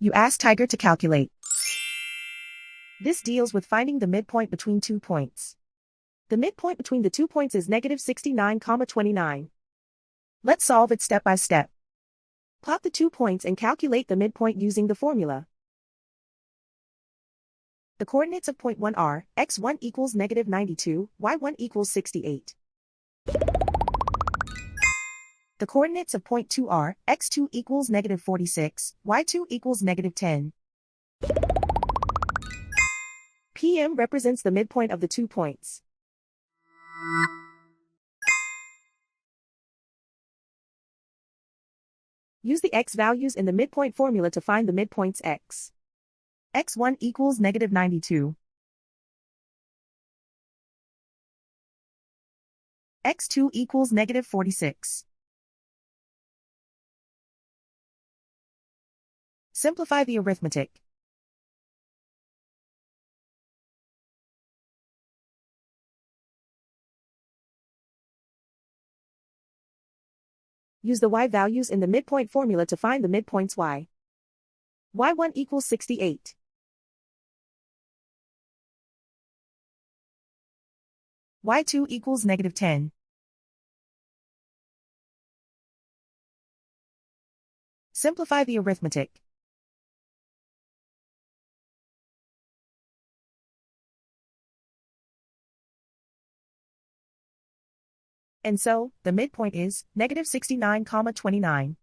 You ask Tiger to calculate. This deals with finding the midpoint between 2 points. The midpoint between the 2 points is negative 69,29. Let's solve it step by step. Plot the 2 points and calculate the midpoint using the formula. The coordinates of point 1 are, x1 equals negative 92, y1 equals 68. The coordinates of point 2 are, x2 equals negative 46, y2 equals negative 10. PM represents the midpoint of the 2 points. Use the x values in the midpoint formula to find the midpoints x. x1 equals negative 92. x2 equals negative 46. Simplify the arithmetic. Use the y values in the midpoint formula to find the midpoints y. y1 equals 68. y2 equals negative 10. Simplify the arithmetic. And so, the midpoint is negative 69,29.